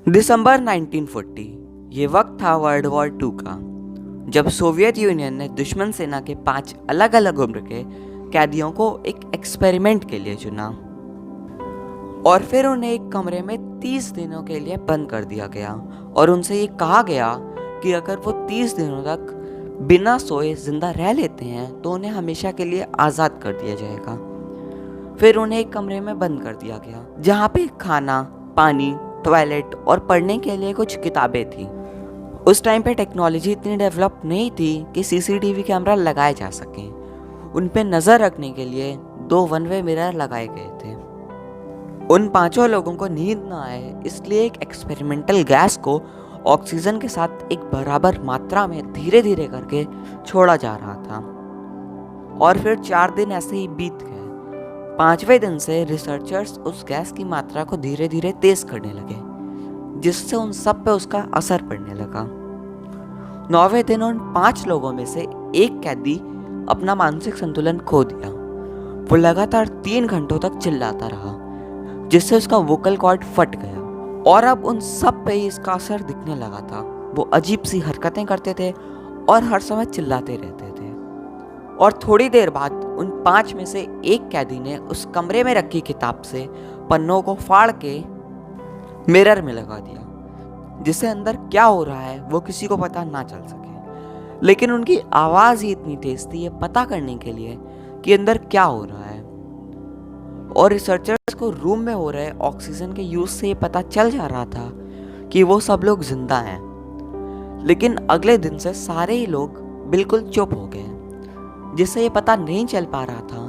दिसंबर 1940 ये वक्त था वर्ल्ड वॉर 2 का, जब सोवियत यूनियन ने दुश्मन सेना के 5 अलग अलग उम्र के कैदियों को एक एक्सपेरिमेंट के लिए चुना और फिर उन्हें एक कमरे में 30 दिनों के लिए बंद कर दिया गया और उनसे ये कहा गया कि अगर वो 30 दिनों तक बिना सोए जिंदा रह लेते हैं तो उन्हें हमेशा के लिए आज़ाद कर दिया जाएगा। फिर उन्हें एक कमरे में बंद कर दिया गया जहाँ पे खाना, पानी, टॉयलेट और पढ़ने के लिए कुछ किताबें थी। उस टाइम पे टेक्नोलॉजी इतनी डेवलप नहीं थी कि सीसीटीवी कैमरा लगाए जा सकें। उन पे नज़र रखने के लिए 2 वन वे मिरर लगाए गए थे। उन 5 लोगों को नींद ना आए इसलिए एक एक्सपेरिमेंटल गैस को ऑक्सीजन के साथ एक बराबर मात्रा में धीरे धीरे करके छोड़ा जा रहा था और फिर 4 दिन ऐसे ही बीत गए। 5वें दिन से रिसर्चर्स उस गैस की मात्रा को धीरे धीरे तेज करने लगे, जिससे उन सब पे उसका असर पड़ने लगा। 9वें दिन उन 5 लोगों में से एक कैदी अपना मानसिक संतुलन खो दिया। वो लगातार 3 घंटों तक चिल्लाता रहा, जिससे उसका वोकल कॉर्ड फट गया और अब उन सब पे ही इसका असर दिखने लगा था। वो अजीब सी हरकतें करते थे और हर समय चिल्लाते रहते थे। और थोड़ी देर बाद उन 5 में से एक कैदी ने उस कमरे में रखी किताब से पन्नों को फाड़ के मिरर में लगा दिया, जिससे अंदर क्या हो रहा है वो किसी को पता ना चल सके। लेकिन उनकी आवाज़ ही इतनी तेज थी ये पता करने के लिए कि अंदर क्या हो रहा है। और रिसर्चर्स को रूम में हो रहे ऑक्सीजन के यूज से ये पता चल जा रहा था कि वो सब लोग जिंदा हैं। लेकिन अगले दिन से सारे ही लोग बिल्कुल चुप हो गए, जिससे ये पता नहीं चल पा रहा था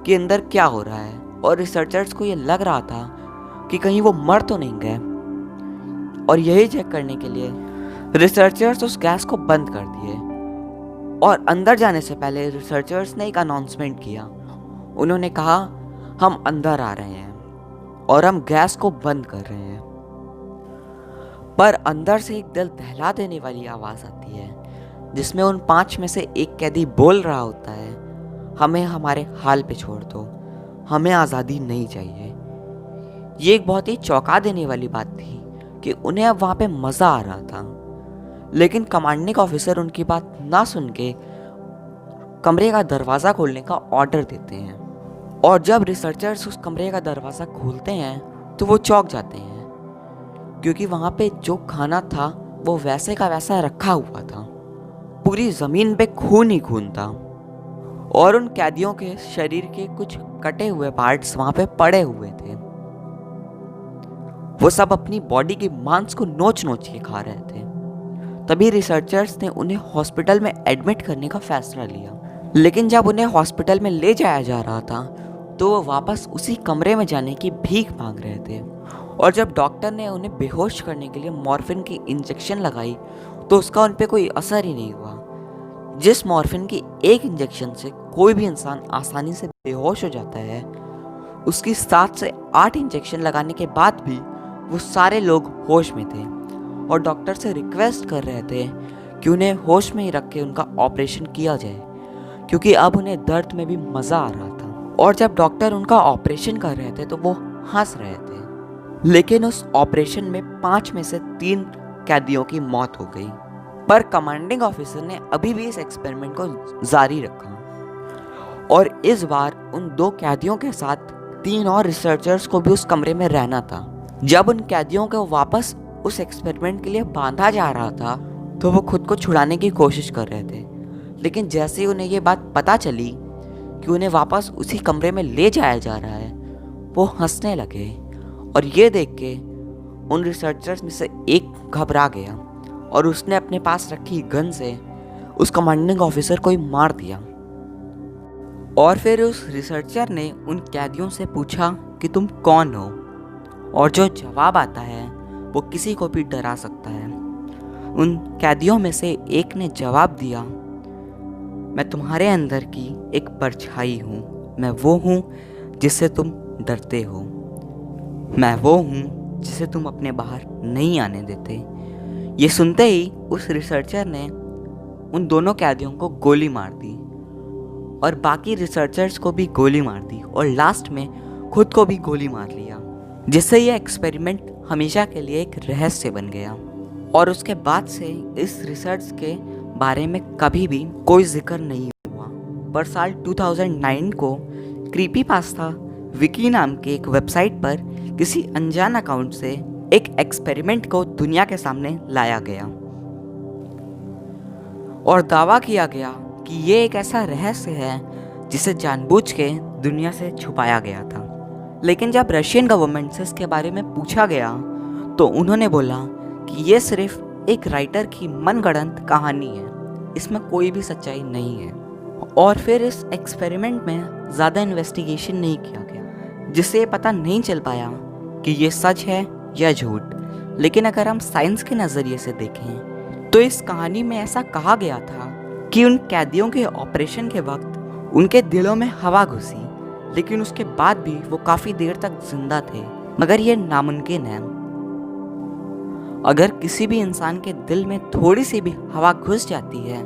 कि अंदर क्या हो रहा है। और रिसर्चर्स को ये लग रहा था कि कहीं वो मर तो नहीं गए। और यही चेक करने के लिए रिसर्चर्स उस गैस को बंद कर दिए और अंदर जाने से पहले रिसर्चर्स ने एक अनाउंसमेंट किया। उन्होंने कहा, हम अंदर आ रहे हैं और हम गैस को बंद कर रहे हैं। पर अंदर से एक दिल दहला देने वाली आवाज़ आती है, जिसमें उन 5 में से एक कैदी बोल रहा होता है, हमें हमारे हाल पे छोड़ दो, हमें आज़ादी नहीं चाहिए। ये एक बहुत ही चौंका देने वाली बात थी कि उन्हें अब वहाँ पे मज़ा आ रहा था। लेकिन कमांडिंग ऑफिसर उनकी बात ना सुन के कमरे का दरवाज़ा खोलने का ऑर्डर देते हैं। और जब रिसर्चर्स उस कमरे का दरवाज़ा खोलते हैं तो वो चौंक जाते हैं, क्योंकि वहाँ पे जो खाना था वो वैसे का वैसा रखा हुआ था। पूरी ज़मीन पे खून ही खून था और उन कैदियों के शरीर के कुछ कटे हुए पार्ट्स वहाँ पे पड़े हुए थे। वो सब अपनी बॉडी के मांस को नोच नोच के खा रहे थे। तभी रिसर्चर्स ने उन्हें हॉस्पिटल में एडमिट करने का फैसला लिया। लेकिन जब उन्हें हॉस्पिटल में ले जाया जा रहा था तो वो वापस उसी कमरे में जाने की भीख मांग रहे थे। और जब डॉक्टर ने उन्हें बेहोश करने के लिए मॉर्फिन की इंजेक्शन लगाई तो उसका उन पर कोई असर ही नहीं हुआ। जिस मॉर्फिन की एक इंजेक्शन से कोई भी इंसान आसानी से बेहोश हो जाता है, उसकी 7 से 8 इंजेक्शन लगाने के बाद भी वो सारे लोग होश में थे और डॉक्टर से रिक्वेस्ट कर रहे थे कि उन्हें होश में ही रख के उनका ऑपरेशन किया जाए, क्योंकि अब उन्हें दर्द में भी मज़ा आ रहा था। और जब डॉक्टर उनका ऑपरेशन कर रहे थे तो वो हंस रहे थे। लेकिन उस ऑपरेशन में 5 में से 3 कैदियों की मौत हो गई। पर कमांडिंग ऑफिसर ने अभी भी इस एक्सपेरिमेंट को जारी रखा और इस बार उन 2 कैदियों के साथ 3 और रिसर्चर्स को भी उस कमरे में रहना था। जब उन कैदियों को वापस उस एक्सपेरिमेंट के लिए बांधा जा रहा था तो वो खुद को छुड़ाने की कोशिश कर रहे थे। लेकिन जैसे ही उन्हें ये बात पता चली कि उन्हें वापस उसी कमरे में ले जाया जा रहा है, वो हंसने लगे और ये देख के उन रिसर्चर्स में से एक घबरा गया और उसने अपने पास रखी गन से उस कमांडिंग ऑफिसर को ही मार दिया। और फिर उस रिसर्चर ने उन कैदियों से पूछा कि तुम कौन हो, और जो जवाब आता है वो किसी को भी डरा सकता है। उन कैदियों में से एक ने जवाब दिया, मैं तुम्हारे अंदर की एक परछाई हूँ, मैं वो हूँ जिससे तुम डरते हो, मैं वो हूँ जिसे तुम अपने बाहर नहीं आने देते। ये सुनते ही उस रिसर्चर ने उन दोनों कैदियों को गोली मार दी और बाकी रिसर्चर्स को भी गोली मार दी और लास्ट में खुद को भी गोली मार लिया, जिससे ये एक्सपेरिमेंट हमेशा के लिए एक रहस्य बन गया और उसके बाद से इस रिसर्च के बारे में कभी भी कोई जिक्र नहीं हुआ। पर साल 2009 को क्रीपीपास्ता विकी नाम के एक वेबसाइट पर किसी अनजान अकाउंट से एक एक्सपेरिमेंट को दुनिया के सामने लाया गया और दावा किया गया कि ये एक ऐसा रहस्य है जिसे जानबूझ के दुनिया से छुपाया गया था। लेकिन जब रशियन गवर्नमेंट से इसके बारे में पूछा गया तो उन्होंने बोला कि ये सिर्फ एक राइटर की मनगढ़ंत कहानी है, इसमें कोई भी सच्चाई नहीं है। और फिर इस एक्सपेरिमेंट में ज़्यादा इन्वेस्टिगेशन नहीं किया गया, जिससे ये पता नहीं चल पाया कि ये सच है या झूठ। लेकिन अगर हम साइंस के नज़रिए से देखें तो इस कहानी में ऐसा कहा गया था कि उन कैदियों के ऑपरेशन के वक्त उनके दिलों में हवा घुसी, लेकिन उसके बाद भी वो काफ़ी देर तक जिंदा थे। मगर ये नामुमकिन है। अगर किसी भी इंसान के दिल में थोड़ी सी भी हवा घुस जाती है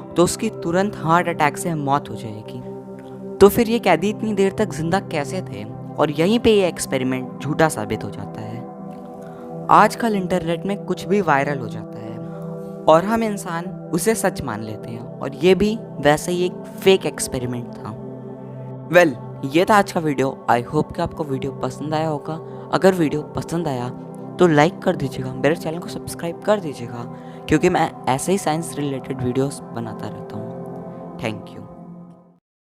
तो उसकी तुरंत हार्ट अटैक से मौत हो जाएगी। तो फिर ये कैदी इतनी देर तक जिंदा कैसे थे? और यहीं पे ये एक्सपेरिमेंट झूठा साबित हो जाता है। आजकल इंटरनेट में कुछ भी वायरल हो जाता है और हम इंसान उसे सच मान लेते हैं, और ये भी वैसे ही एक फेक एक्सपेरिमेंट था। वेल, ये था आज का वीडियो। आई होप कि आपको वीडियो पसंद आया होगा। अगर वीडियो पसंद आया तो लाइक कर दीजिएगा, मेरे चैनल को सब्सक्राइब कर दीजिएगा, क्योंकि मैं ऐसे ही साइंस रिलेटेड वीडियोस बनाता रहता हूँ। Thank you.